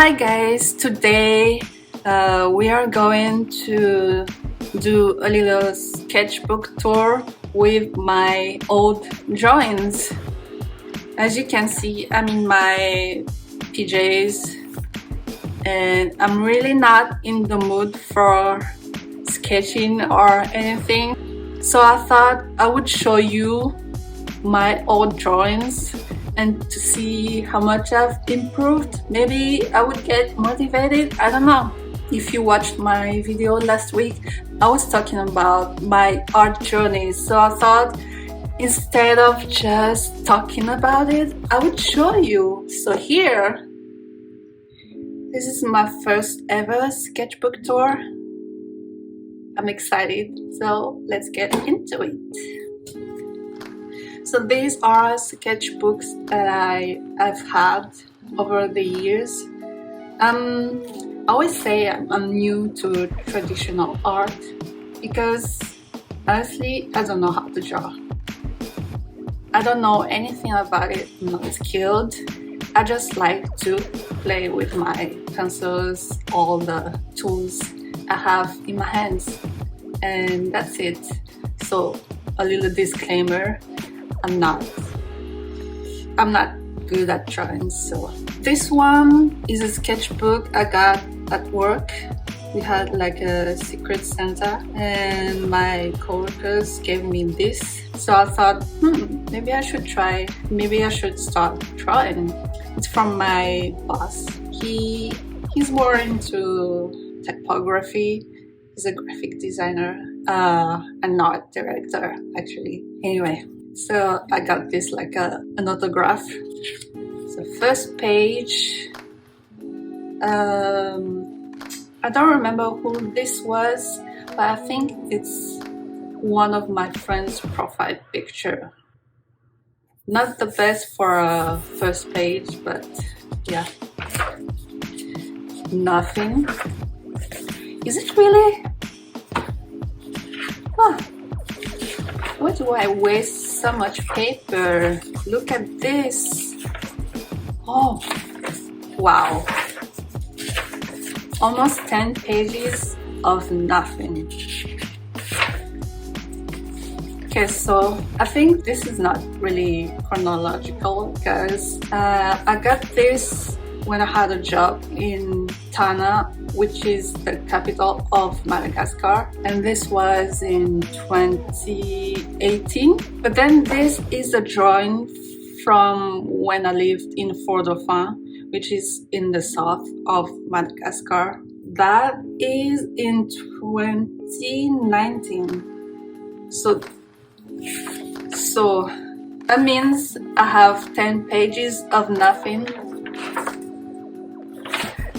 Hi guys, today we are going to do a little sketchbook tour with my old drawings. As you can see, I'm in my PJs and I'm really not in the mood for sketching or anything, so I thought I would show you my old drawings and to see how much I've improved. Maybe I would get motivated, I don't know. If you watched my video last week, I was talking about my art journey, so I thought instead of just talking about it, I would show you. So here, this is my first ever sketchbook tour. I'm excited, so let's get into it. So these are sketchbooks that I've had over the years. I always say I'm new to traditional art because honestly I don't know how to draw. I don't know anything about it, I'm not skilled. I just like to play with my pencils, all the tools I have in my hands, and that's it. So a little disclaimer, I'm not good at drawing. So this one is a sketchbook I got at work. We had like a secret Santa and my coworkers gave me this, so I thought maybe I should start drawing. It's from my boss. He's more into typography. He's a graphic designer and art director actually. Anyway, so I got this like an autograph. So first page, I don't remember who this was, but I think it's one of my friend's profile picture. Not the best for a first page, but yeah. Nothing. Is it really? Huh. Why do I waste so much paper? Look at this. Oh, wow. Almost 10 pages of nothing. Okay, so I think this is not really chronological because I got this when I had a job in Nanouh, which is the capital of Madagascar, and this was in 2018. But then this is a drawing from when I lived in Fort-Dauphin, which is in the south of Madagascar. That is in 2019. So that means I have 10 pages of nothing.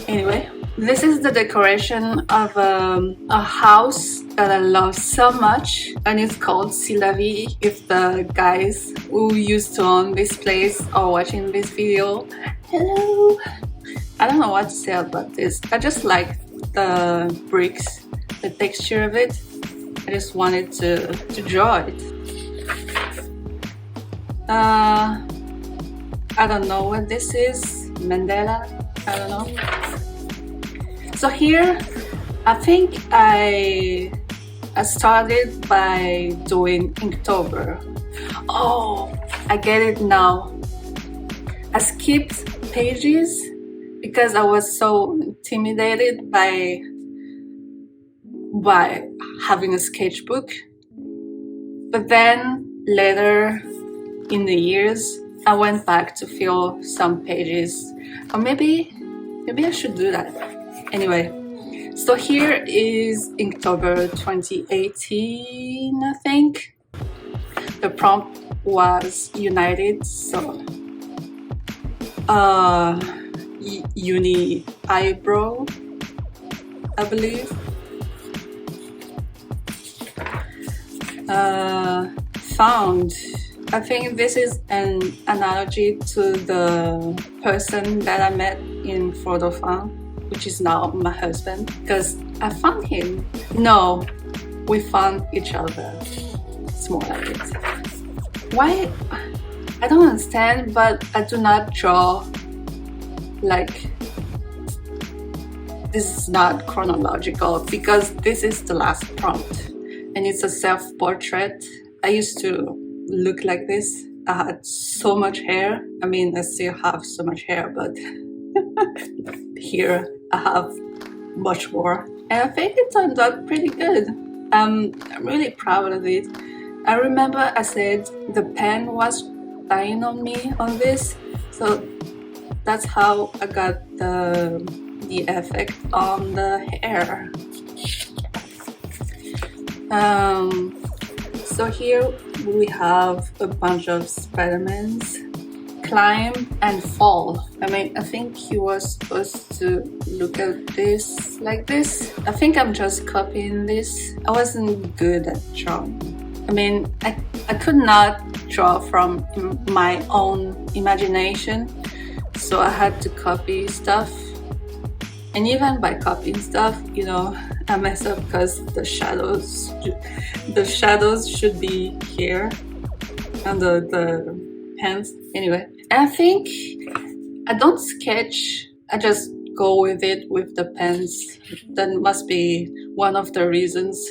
Anyway, this is the decoration of a house that I love so much, and it's called C'est la Vie. If the guys who used to own this place are watching this video, hello. I don't know what to say about this. I just like the bricks, the texture of it. I just wanted to draw it. I don't know what this is. Mandela? I don't know. So here, I think I started by doing Inktober. Oh, I get it now. I skipped pages because I was so intimidated by having a sketchbook. But then later in the years, I went back to fill some pages. Or maybe I should do that. Anyway, so here is Inktober 2018, I think. The prompt was United, so uni eyebrow, I believe. Found. I think this is an analogy to the person that I met in Fort-Dauphin, which is now my husband, because I found him. No, we found each other. It's more like it. Why? I don't understand, but I do not draw like this is not chronological because this is the last prompt and it's a self-portrait. I used to look like this. I had so much hair. I mean, I still have so much hair, but here I have much more. And I think it turned out pretty good. I'm really proud of it. I remember I said the pen was dying on me on this, so that's how I got the effect on the hair. So here we have a bunch of Spider-Mans. Climb and fall. I mean, I think he was supposed to look at this like this. I think I'm just copying this. I wasn't good at drawing. I mean, I could not draw from my own imagination, so I had to copy stuff. And even by copying stuff, you know, I mess up because the shadows should be here and the pens. Anyway, and I think I don't sketch, I just go with it with the pens. That must be one of the reasons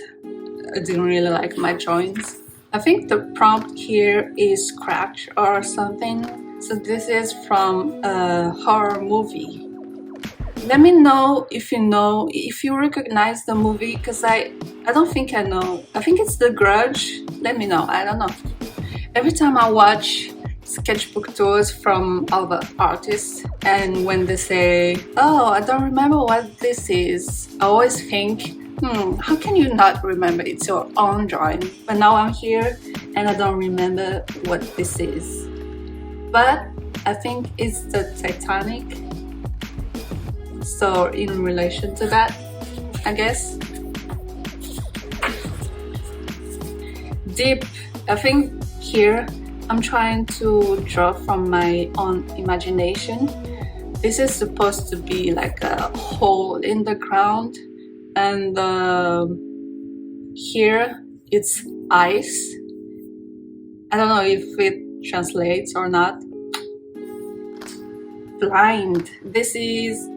I didn't really like my drawings. I think the prompt here is Scratch or something. So this is from a horror movie. Let me know if you recognize the movie, because I don't think I know. I think it's The Grudge. Let me know, I don't know. Every time I watch sketchbook tours from other artists, and when they say, oh, I don't remember what this is, I always think, how can you not remember? It's your own drawing. But now I'm here and I don't remember what this is. But I think it's the Titanic. So in relation to that, I guess. Deep, I think here I'm trying to draw from my own imagination. This is supposed to be like a hole in the ground, and here it's ice. I don't know if it translates or not. Blind. This is,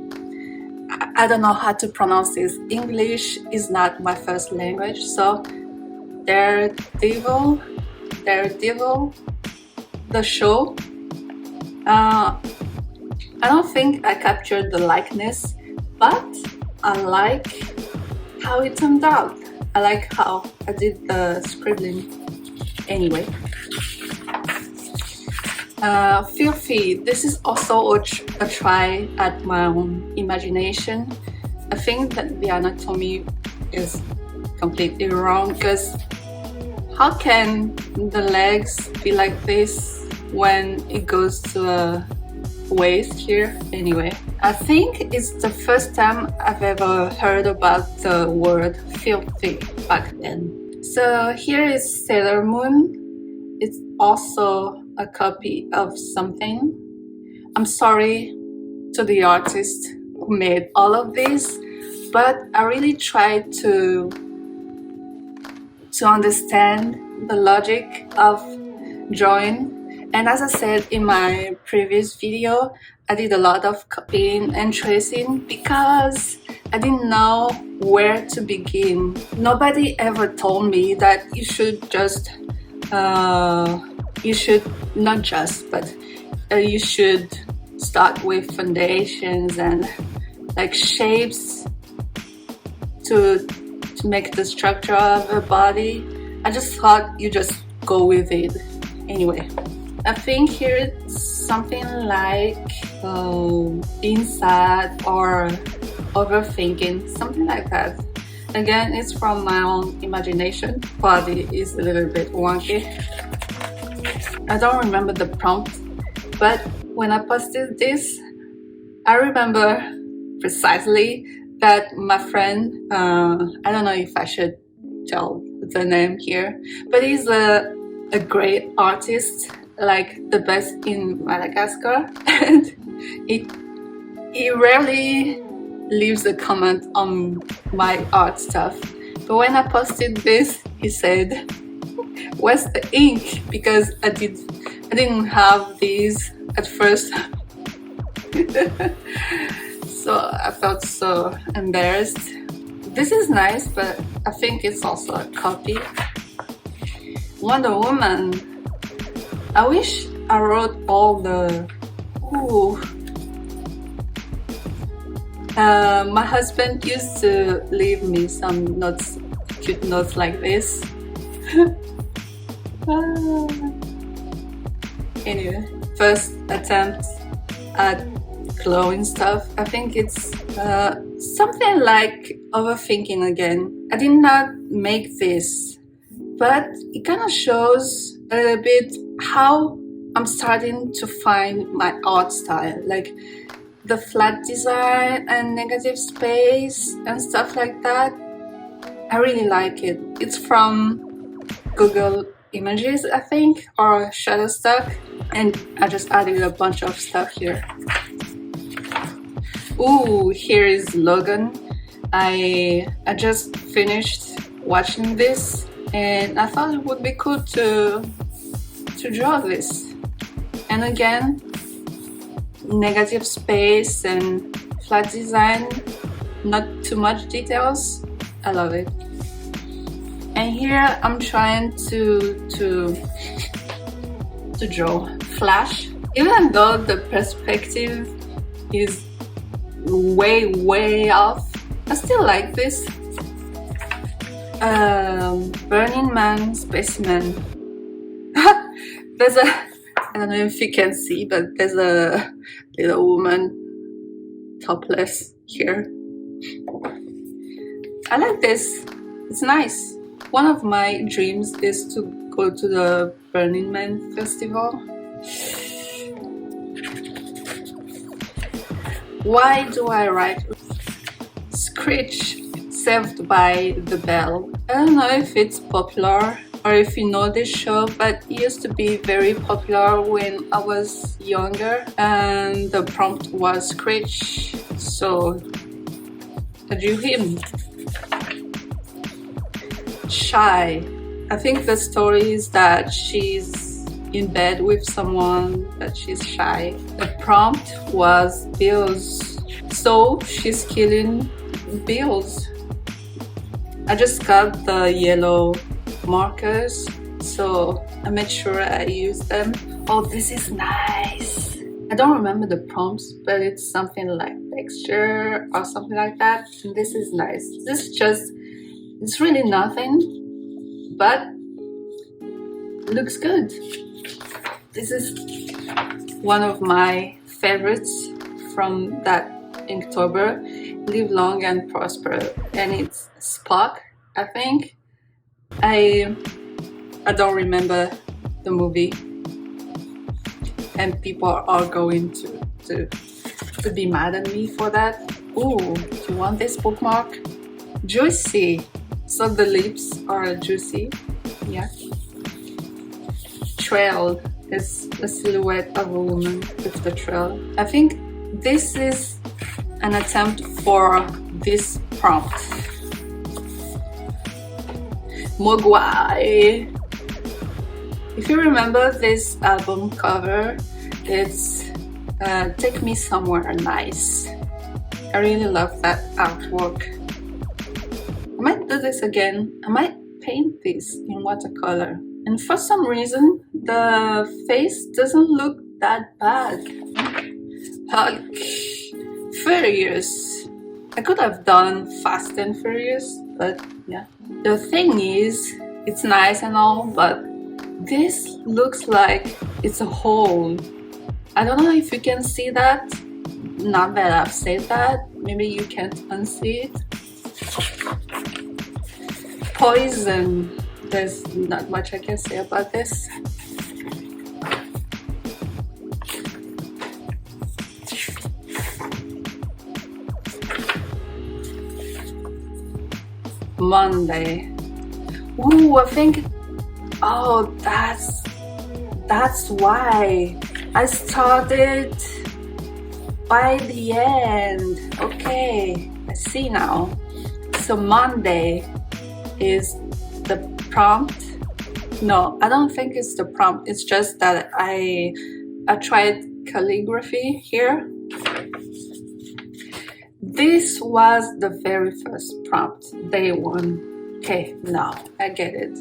I don't know how to pronounce this. English is not my first language, so Daredevil, the show. I don't think I captured the likeness, but I like how it turned out. I like how I did the scribbling. Anyway, Filthy. This is also a try at my own imagination. I think that the anatomy is completely wrong, because how can the legs be like this when it goes to a waist here? Anyway, I think it's the first time I've ever heard about the word filthy back then. So here is Sailor Moon. It's also a copy of something. I'm sorry to the artist who made all of this, but I really tried to understand the logic of drawing. And as I said in my previous video, I did a lot of copying and tracing because I didn't know where to begin. Nobody ever told me that you should just you should start with foundations and like shapes to make the structure of a body. I just thought you just go with it. Anyway, I think here it's something like inside or overthinking, something like that. Again, it's from my own imagination. Body is a little bit wonky. I don't remember the prompt, but when I posted this, I remember precisely that my friend, I don't know if I should tell the name here, but he's a great artist, like the best in Madagascar, and he rarely leaves a comment on my art stuff. But when I posted this, he said, "Where's the ink?" Because I didn't have these at first. so I felt so embarrassed. This is nice, but I think it's also a copy. Wonder Woman. I wish I wrote all the... Ooh. My husband used to leave me some notes, cute notes like this. Anyway, first attempt at glowing stuff. I think it's something like overthinking again. I did not make this, but it kind of shows a little bit how I'm starting to find my art style, like the flat design and negative space and stuff like that. I really like it. It's from Google Images, I think, or Shutterstock, and I just added a bunch of stuff here. Ooh, here is Logan. I just finished watching this, and I thought it would be cool to draw this. And again, negative space and flat design, not too much details. I love it. And here I'm trying to draw flash, even though the perspective is way off. I still like this. Burning Man specimen. There's a, I don't know if you can see, but there's a little woman topless here. I like this. It's nice. One of my dreams is to go to the Burning Man festival. Why do I write Screech Saved by the Bell? I don't know if it's popular or if you know this show, but it used to be very popular when I was younger, and the prompt was Screech, so I drew him. Shy. I think the story is that she's in bed with someone, but she's shy. The prompt was bills, so she's killing bills. I just got the yellow markers, so I made sure I use them. Oh, this is nice. I don't remember the prompts, but it's something like texture or something like that. And this is nice. This is just, it's really nothing, but looks good. This is one of my favorites from that Inktober, Live Long and Prosper, and it's Spock, I think. I don't remember the movie, and people are going to be mad at me for that. Ooh, do you want this bookmark? Juicy. So the lips are juicy. Yeah. Trail is a silhouette of a woman with the trail. I think this is an attempt for this prompt. Mogwai. If you remember this album cover, it's Take Me Somewhere Nice. I really love that artwork. I might do this again. I might paint this in watercolor. And for some reason, the face doesn't look that bad. Hulk. Furious. I could have done Fast and Furious, but yeah. The thing is, it's nice and all, but this looks like it's a hole. I don't know if you can see that. Not that I've said that. Maybe you can't unsee it. Poison. There's not much I can say about this. Monday. Ooh, I think, oh, that's why I started by the end. Okay, I see now. So Monday is the prompt. No, I don't think it's the prompt. It's just that I tried calligraphy here. this was the very first prompt, day one. Okay, now I get it.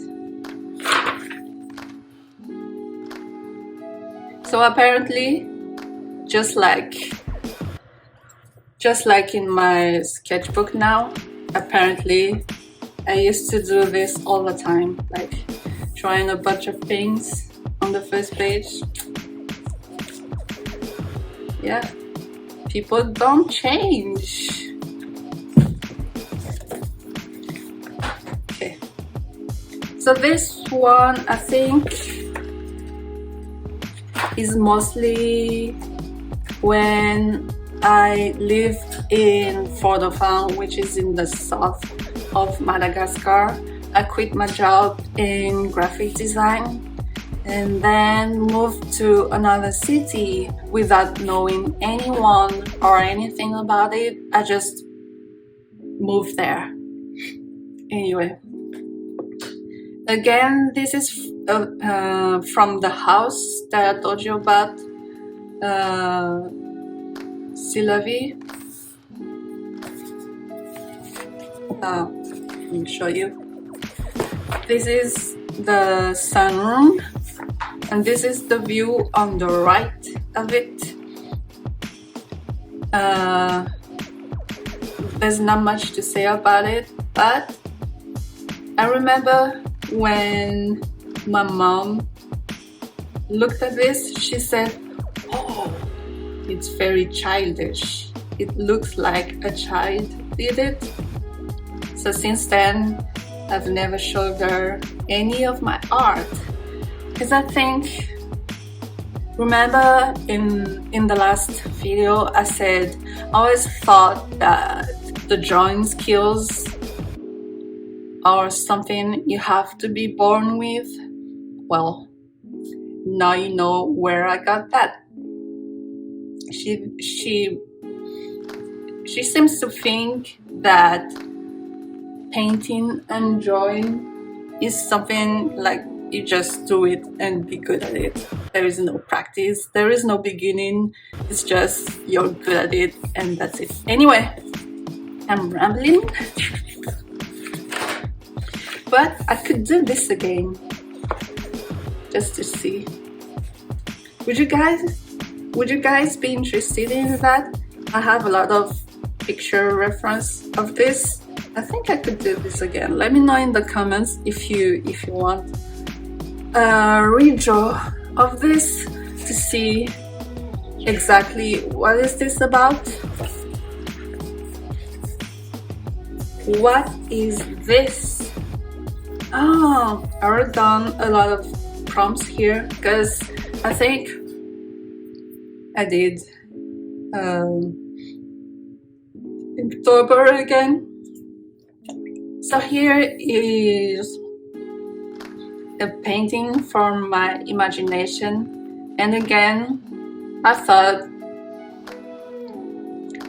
So apparently, just like in my sketchbook now, apparently I used to do this all the time, like drawing a bunch of things on the first page. Yeah, people don't change. Okay, so this one I think is mostly when I lived in Fort-de-France, which is in the south of Madagascar. I quit my job in graphic design and then moved to another city without knowing anyone or anything about it. I just moved there. Anyway, again, this is from the house that I told you about, Sylvie. Let me show you. This is the sunroom, and this is the view on the right of it. There's not much to say about it, but I remember when my mom looked at this, she said, "Oh, it's very childish. It looks like a child did it." So since then, I've never showed her any of my art, because I think, remember in the last video I said I always thought that the drawing skills are something you have to be born with. Well, now you know where I got that. She seems to think that painting and drawing is something like you just do it and be good at it. There is no practice, there is no beginning, it's just you're good at it and that's it. Anyway, I'm rambling, but I could do this again just to see. Would you guys be interested in that? I have a lot of picture reference of this. I think I could do this again. Let me know in the comments if you want a redraw of this to see exactly what is this about. What is this? Oh, I wrote down a lot of prompts here because I think I did Inktober again. So here is a painting from my imagination, and again I thought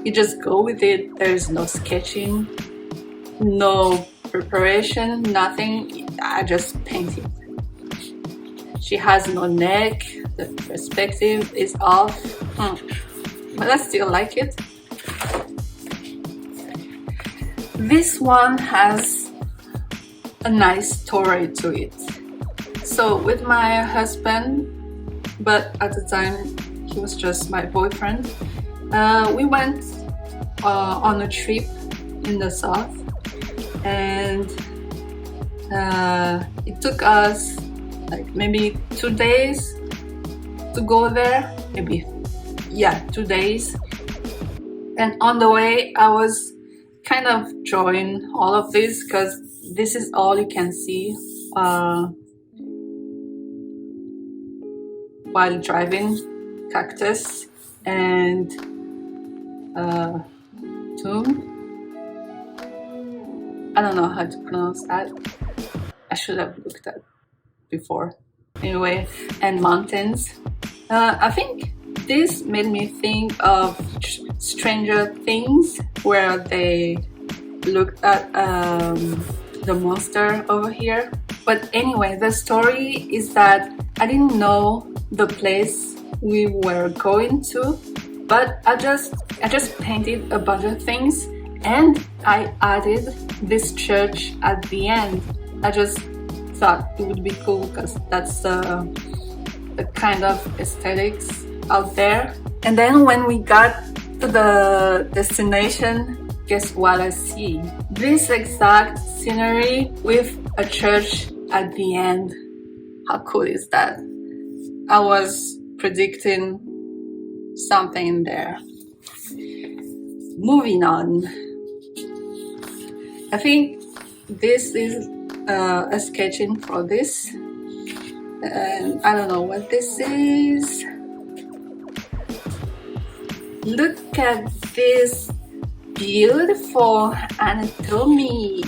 you just go with it. There's no sketching, no preparation, nothing. I just paint it. She has no neck, the perspective is off, but I still like it. This one has a nice story to it. So with my husband, but at the time he was just my boyfriend, we went on a trip in the south, and it took us like maybe 2 days to go there, maybe, yeah, 2 days. And on the way I was kind of drawing all of this because this is all you can see while driving: cactus and tomb. I don't know how to pronounce that. I should have looked at before. Anyway, and mountains. I think this made me think of Stranger Things, where they looked at the monster over here. But anyway, the story is that I didn't know the place we were going to, but I just I just painted a bunch of things and I added this church at the end. I just thought it would be cool because that's the kind of aesthetics out there. And then when we got to the destination, guess what I see? This exact scenery with a church at the end. How cool is that? I was predicting something there. Moving on. I think this is a sketching for this. And I don't know what this is. Look at this beautiful anatomy.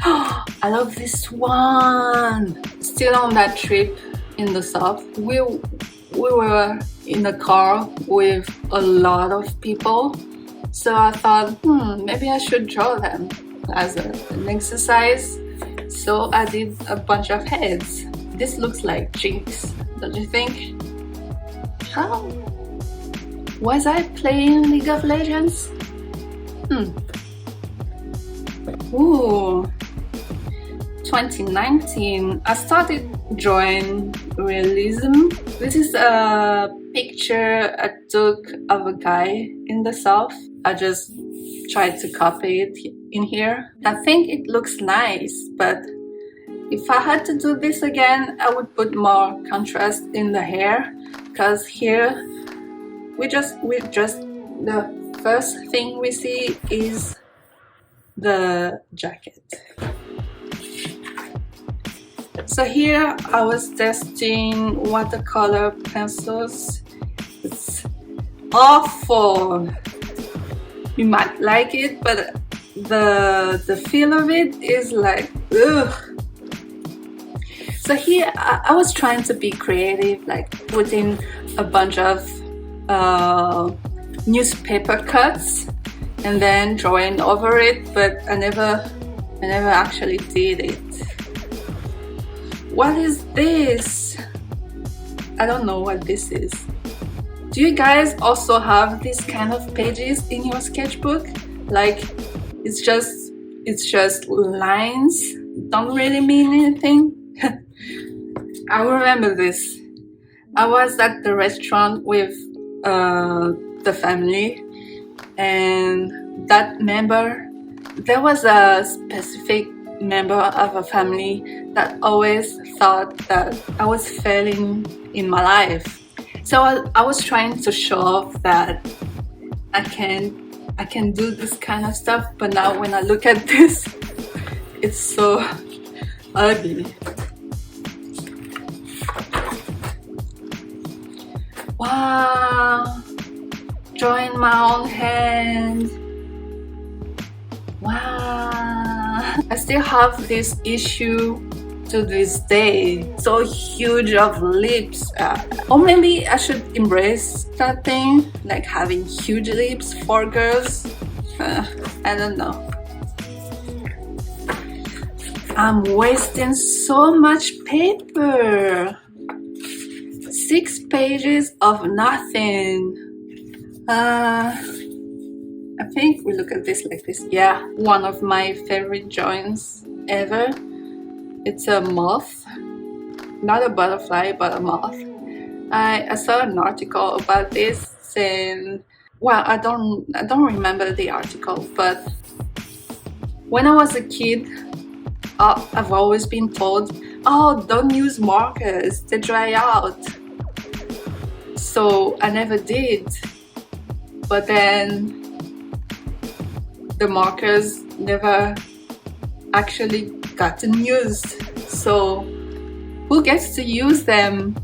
I love this one. Still on that trip in the south, we were in a car with a lot of people. So I thought, maybe I should draw them as an exercise. So I did a bunch of heads. This looks like Jinx, don't you think? How was I playing League of Legends? Ooh, 2019, I started drawing realism. This is a picture I took of a guy in the south. I just tried to copy it in here. I think it looks nice, but if I had to do this again, I would put more contrast in the hair, because here we just the first thing we see is the jacket. So here I was testing watercolor pencils. It's awful. You might like it, but the feel of it is like ugh. So here I was trying to be creative, like putting a bunch of newspaper cuts and then drawing over it, but I never actually did it. What is this? I don't know what this is. Do you guys also have these kind of pages in your sketchbook? Like it's just lines, don't really mean anything? I remember this. I was at the restaurant with the family, and that member, there was a specific member of a family that always thought that I was failing in my life. So I was trying to show off that I can do this kind of stuff, but now when I look at this, it's so ugly. Wow, drawing my own hand. Wow, I still have this issue to this day. So huge of lips. Or maybe I should embrace that thing, like having huge lips for girls. I don't know. I'm wasting so much paper. 6 pages of nothing. I think we look at this like this. Yeah, one of my favorite drawings ever. It's a moth, not a butterfly, but a moth. I saw an article about this saying, well, I don't remember the article, but when I was a kid, I've always been told, oh, don't use markers, they dry out. So I never did. But then the markers never actually gotten used. So who gets to use them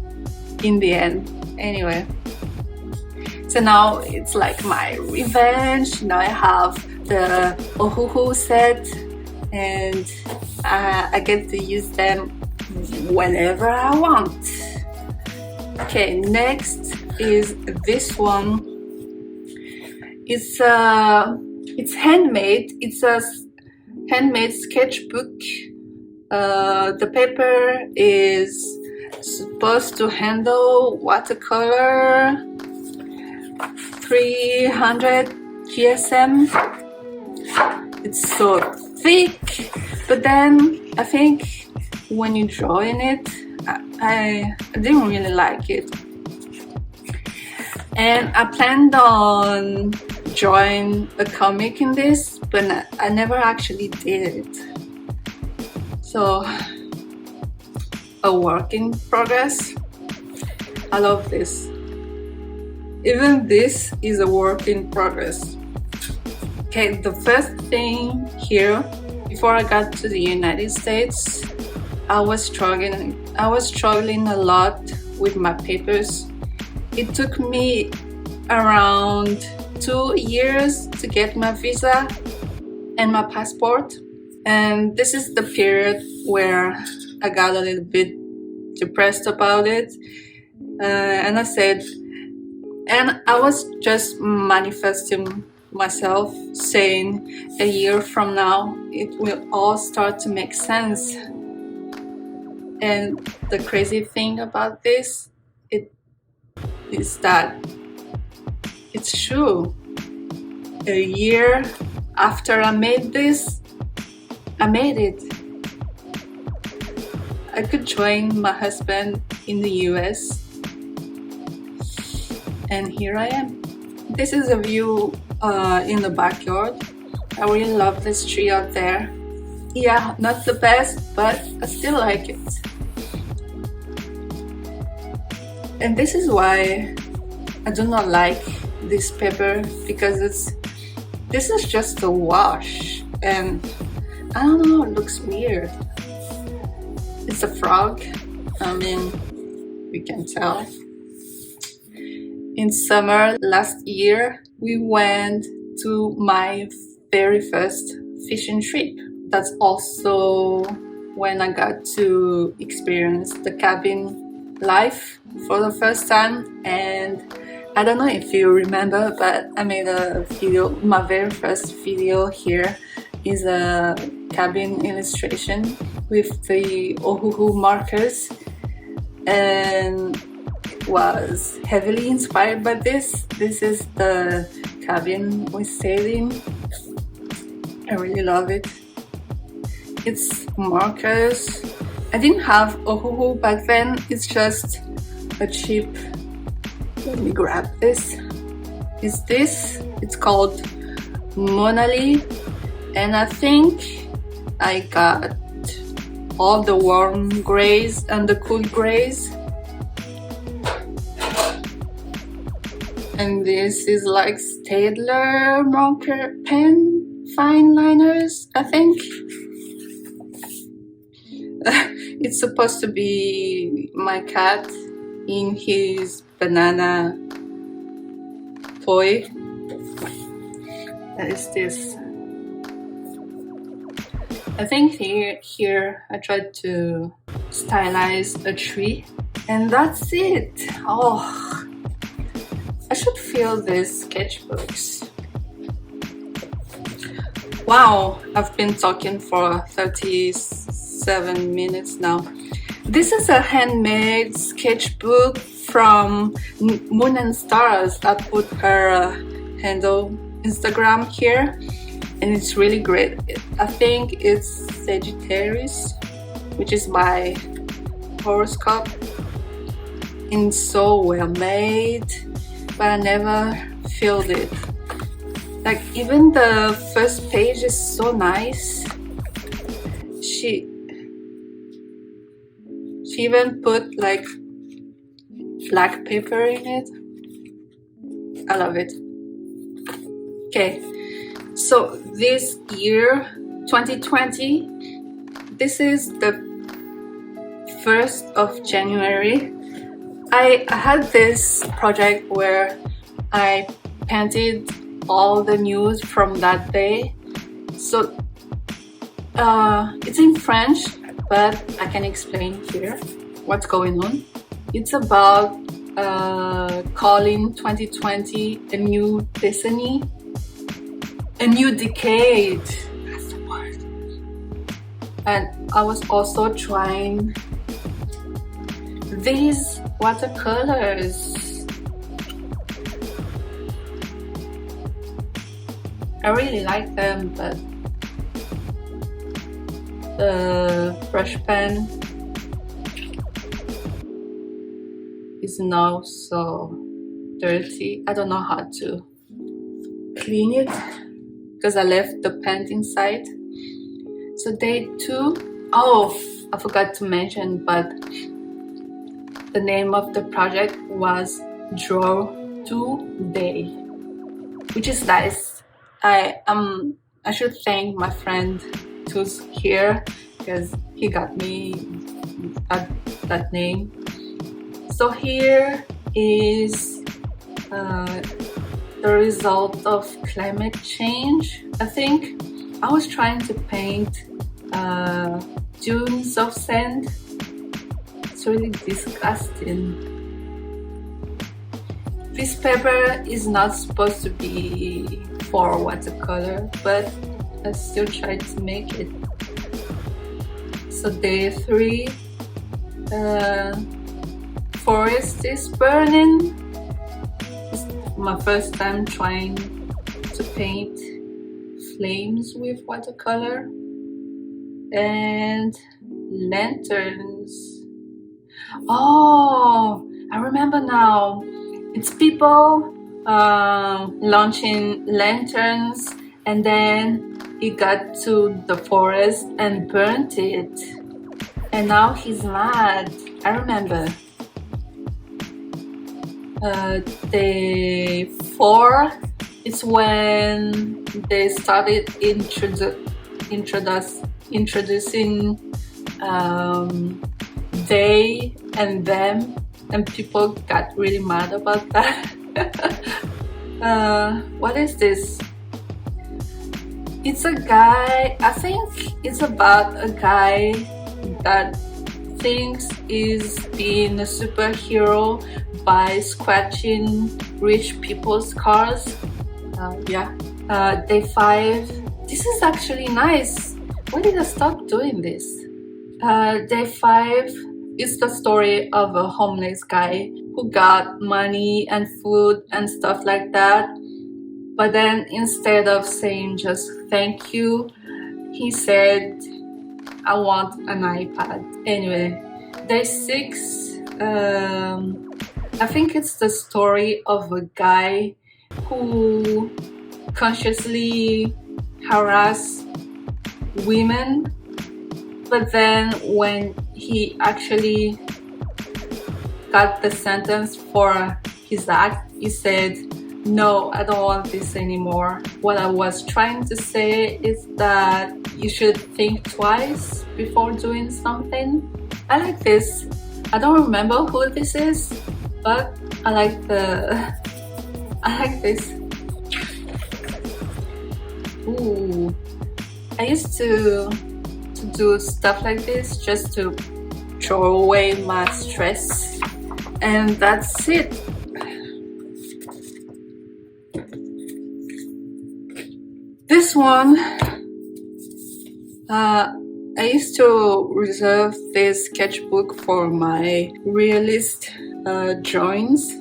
in the end? Anyway. So now it's like my revenge. Now I have the Ohuhu set and I get to use them whenever I want. Okay, next is this one. It's handmade. It's a handmade sketchbook. The paper is supposed to handle watercolor 300 GSM. It's so thick, but then I think when you draw in it, I didn't really like it. And I planned on drawing a comic in this, but I never actually did it. So, a work in progress. I love this. Even this is a work in progress. Okay, the first thing here, before I got to the United States, I was struggling a lot with my papers. It took me around 2 years to get my visa and my passport. And this is the period where I got a little bit depressed about it. And I was just manifesting myself, saying a year from now it will all start to make sense. And the crazy thing about this is that it's true. A year after I made this, I made it. I could join my husband in the US, and here I am. This is a view in the backyard. I really love this tree out there. Yeah, not the best, but I still like it. And this is why I do not like this paper, because this is just a wash, and I don't know, it looks weird. It's a frog. I mean, we can tell. In summer last year, we went to my very first fishing trip. That's also when I got to experience the cabin life for the first time. And I don't know if you remember, but I made a video. My very first video here is a cabin illustration with the Ohuhu markers, and it was heavily inspired by this. This is the cabin we stayed in. I really love it. It's markers. I didn't have Ohuhu back then. It's just a cheap. Let me grab this. It's called Monali, and I think I got all the warm grays and the cool grays. And this is like Staedtler marker pen fine liners, I think. It's supposed to be my cat in his banana toy. That is this. I think here I tried to stylize a tree, and that's it. Oh, I should fill these sketchbooks. Wow, I've been talking for 37 minutes now. This is a handmade sketchbook from Moon and Stars. I put her handle Instagram here, and it's really great. I think it's Sagittarius, which is my horoscope. It's so well made, but I never filled it. Like, even the first page is so nice. She even put like black paper in it. I love it. Okay, so this year, 2020, this is the 1st of January. I had this project where I painted all the news from that day. So it's in French, but I can explain here what's going on. It's about calling 2020 a new destiny, a new decade. That's the word. And I was also trying these watercolors. I really like them, but the brush pen is now so dirty. I don't know how to clean it because I left the pen inside. So day 2, oh, I forgot to mention, but the name of the project was Draw Today, which is nice. I should thank my friend who's here because he got me that name. So here is the result of climate change. I think I was trying to paint dunes of sand. It's really disgusting. This paper is not supposed to be for watercolor, but I still tried to make it. So day 3, forest is burning. It's my first time trying to paint flames with watercolor. And lanterns. Oh, I remember now. It's people launching lanterns, and then he got to the forest and burnt it. And now he's mad. I remember. Day 4 is when they started introducing they and them, and people got really mad about that. What is this? It's a guy, I think it's about a guy that thinks is being a superhero by scratching rich people's cars. Day 5. This is actually nice. Why did I stop doing this? Day 5 is the story of a homeless guy who got money and food and stuff like that. But then instead of saying just thank you, he said, I want an iPad. Anyway, day 6, I think it's the story of a guy who consciously harass women, but then when he actually got the sentence for his act, he said, no, I don't want this anymore. What I was trying to say is that you should think twice before doing something. I like this. I don't remember who this is, but I like this. Ooh, I used to do stuff like this just to throw away my stress, and that's it. This one, I used to reserve this sketchbook for my realist drawings.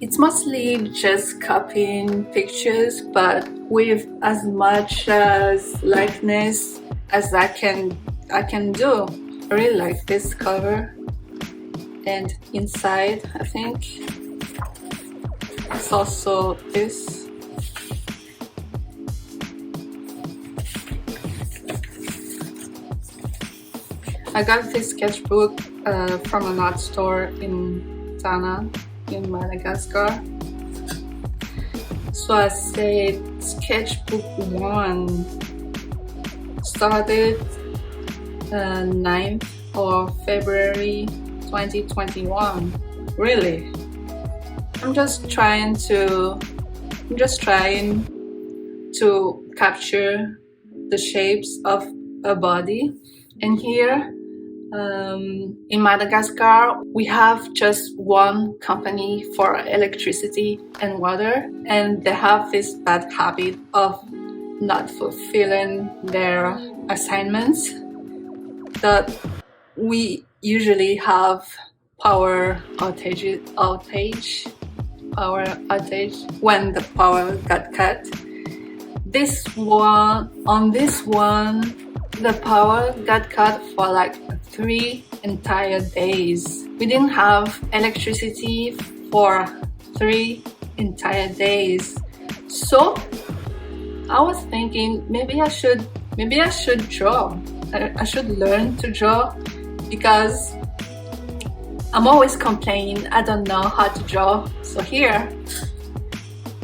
It's mostly just copying pictures, but with as much as likeness as I can do. I really like this cover, and inside I think it's also this. I got this sketchbook from an art store in Nanouh in Madagascar. So I said sketchbook 1 started 9th of February 2021. Really? I'm just trying to capture the shapes of a body. And here in Madagascar, we have just one company for electricity and water, and they have this bad habit of not fulfilling their assignments. That we usually have power outage when the power got cut. On this one, the power got cut for like 3 entire days. We didn't have electricity for 3 entire days. So I was thinking maybe I should draw. I should learn to draw, because I'm always complaining I don't know how to draw. So here,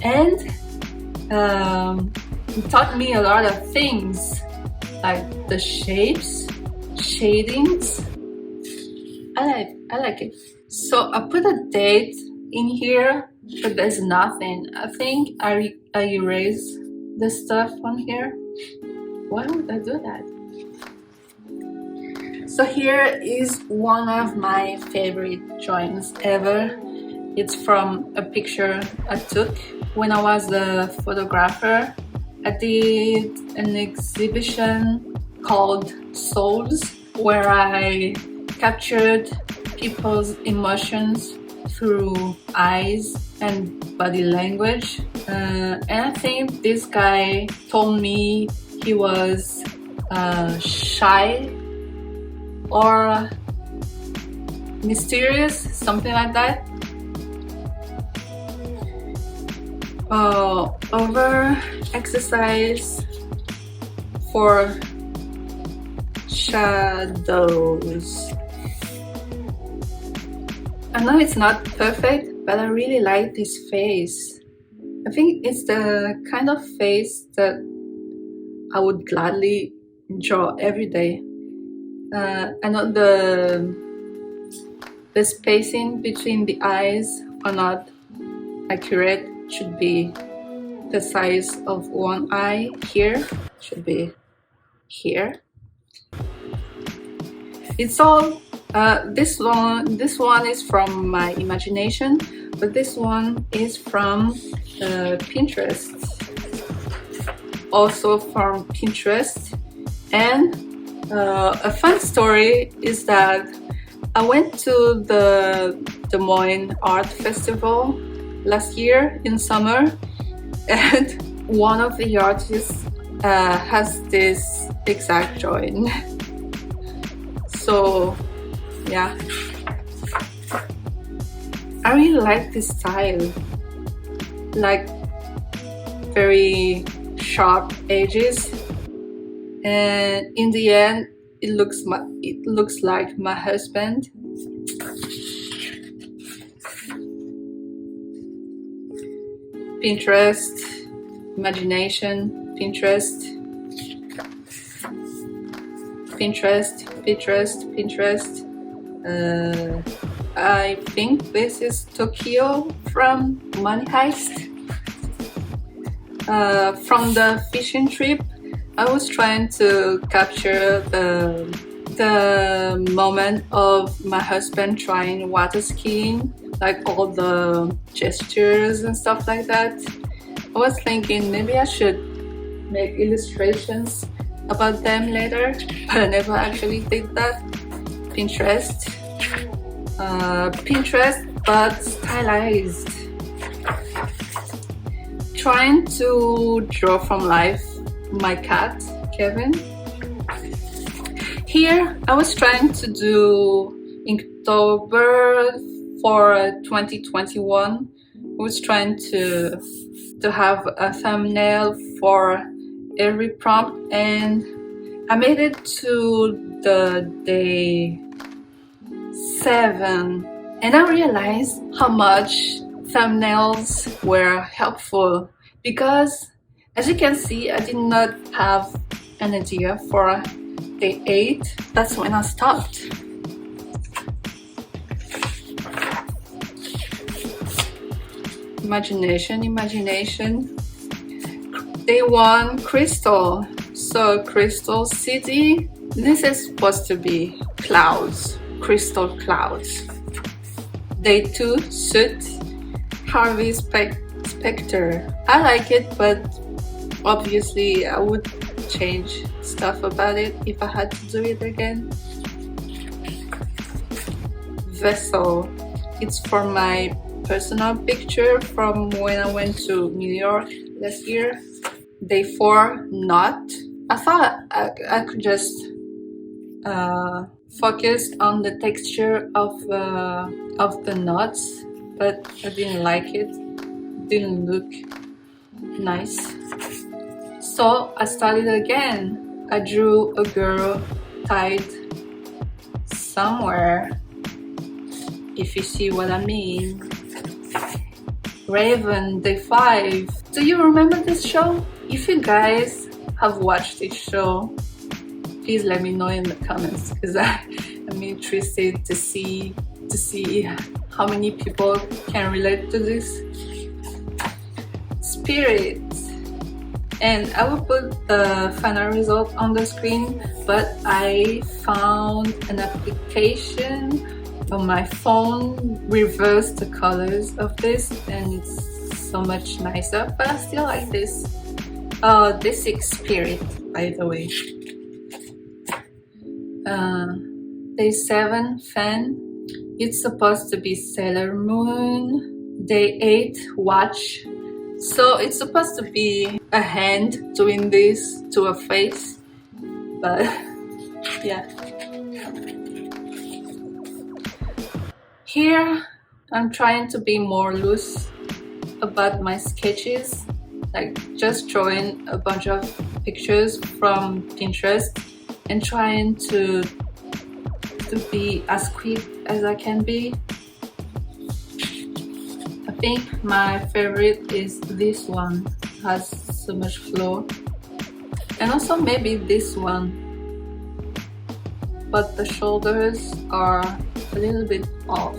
and it taught me a lot of things, like the shapes, shadings. I like it. So I put a date in here, but there's nothing. I think I erased the stuff on here. Why would I do that? So here is one of my favorite drawings ever. It's from a picture I took when I was a photographer. I did an exhibition called Souls, where I captured people's emotions through eyes and body language. And I think this guy told me he was shy or mysterious, something like that. Over exercise for shadows. I know it's not perfect, but I really like this face. I think it's the kind of face that I would gladly draw every day. I know the spacing between the eyes are not accurate. Should be the size of one eye. Here should be here. It's all this one is from my imagination, but this one is from Pinterest, also from Pinterest. And a fun story is that I went to the Des Moines Art Festival last year in summer, and one of the artists has this exact drawing. So yeah, I really like this style, like very sharp edges, and in the end it looks like my husband. Pinterest, imagination, Pinterest, Pinterest, Pinterest, Pinterest. I think this is Tokyo from Money Heist. From the fishing trip, I was trying to capture the moment of my husband trying water skiing, like all the gestures and stuff like that. I was thinking maybe I should make illustrations about them later, but I never actually did that. Pinterest, Pinterest, but stylized. Trying to draw from life my cat, Kevin. Here I was trying to do Inktober for 2021. I was trying to have a thumbnail for every prompt, and I made it to the day 7, and I realized how much thumbnails were helpful, because as you can see, I did not have an idea for day 8. That's when I stopped. Imagination, imagination. Day 1, crystal. So crystal city. This is supposed to be clouds, crystal clouds. Day 2, suit. Harvey Specter. I like it, but obviously I would change stuff about it if I had to do it again. Vessel. It's for my personal picture from when I went to New York last year. day 4 knot. I thought I could just focus on the texture of the knots, but I didn't like it. Didn't look nice. So I started again. I drew a girl tied somewhere, if you see what I mean. Raven, day 5. Do you remember this show? If you guys have watched this show, please let me know in the comments, because I'm interested to see how many people can relate to this. Spirit. And I will put the final result on the screen, but I found an application on my phone reverse the colors of this, and it's so much nicer, but I still like this. This is Spirit, by the way. Day 7, Fan. It's supposed to be Sailor Moon. Day 8, Watch. So it's supposed to be a hand doing this to a face, but yeah. Here I'm trying to be more loose about my sketches, like just drawing a bunch of pictures from Pinterest and trying to be as quick as I can be. I think my favorite is this one. It has so much flow, and also maybe this one, but the shoulders are a little bit off.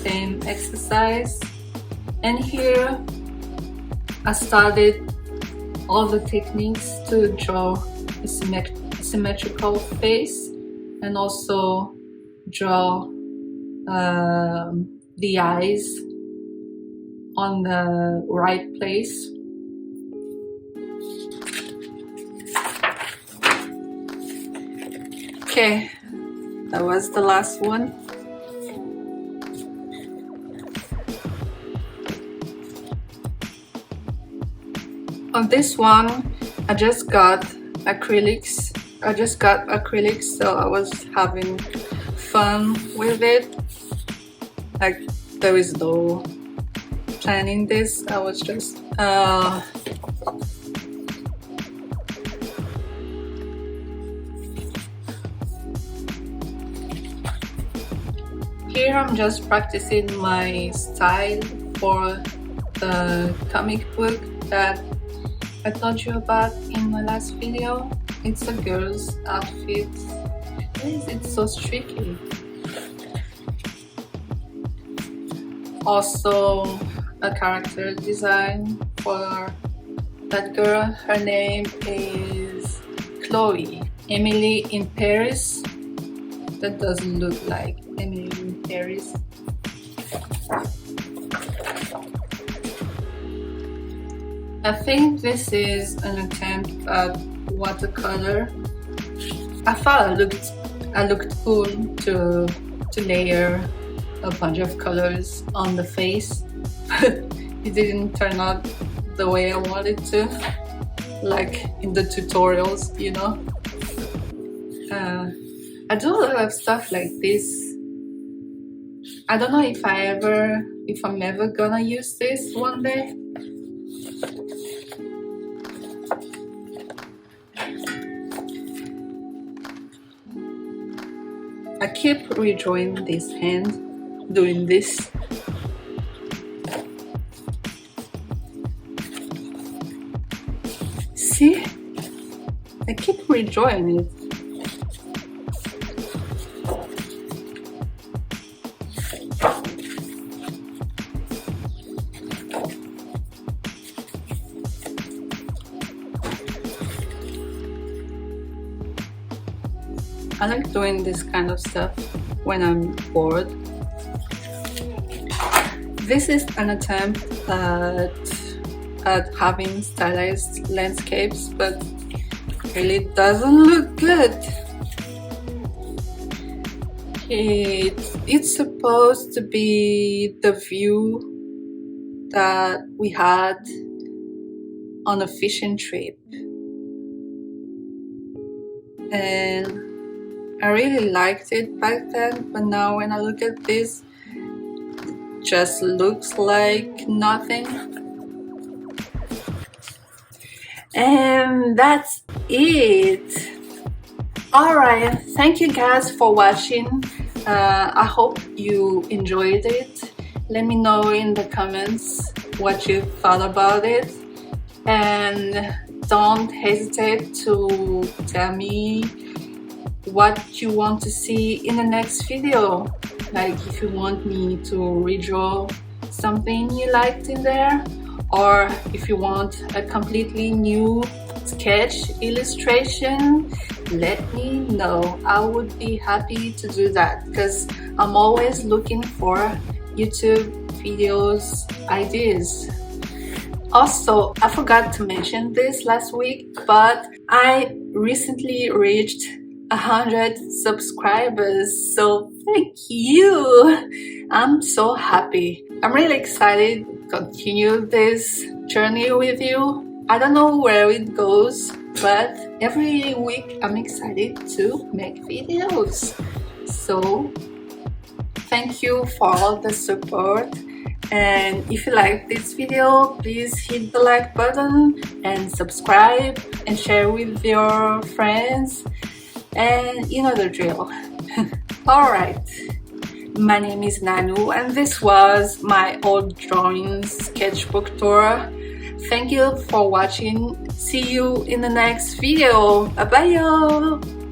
Same exercise, and here I started all the techniques to draw a symmetrical face, and also draw the eyes on the right place. Okay, that was the last one. On this one, I just got acrylics. So I was having fun with it. Like, there is no planning this. I was just here I'm just practicing my style for the comic book that I told you about in my last video. It's a girl's outfit. Why is it so tricky? Also a character design for that girl. Her name is Chloe. Emily in Paris. That doesn't look like Emily in Paris. I think this is an attempt at watercolor. I thought I looked cool to layer a bunch of colors on the face, but it didn't turn out the way I wanted to, like in the tutorials, you know. I do a lot of stuff like this. I don't know if I'm ever gonna use this one day. I keep redrawing this hand, doing this. See? I keep redrawing it. I like doing this kind of stuff when I'm bored. This is an attempt at having stylized landscapes, but really doesn't look good. It's supposed to be the view that we had on a fishing trip. And I really liked it back then, but now when I look at this, it just looks like nothing. And that's it. Alright, thank you guys for watching. I hope you enjoyed it. Let me know in the comments what you thought about it, and don't hesitate to tell me what you want to see in the next video. Like if you want me to redraw something you liked in there, or if you want a completely new sketch illustration, let me know. I would be happy to do that because I'm always looking for YouTube videos ideas. Also, I forgot to mention this last week, but I recently reached 100 subscribers, so thank you. I'm so happy. I'm really excited to continue this journey with you. I don't know where it goes, but every week I'm excited to make videos. So thank you for all the support, and if you like this video, please hit the like button and subscribe and share with your friends, and you know the drill. Alright, my name is Nanouh and this was my old drawings sketchbook tour. Thank you for watching. See you in the next video. Bye bye y'all.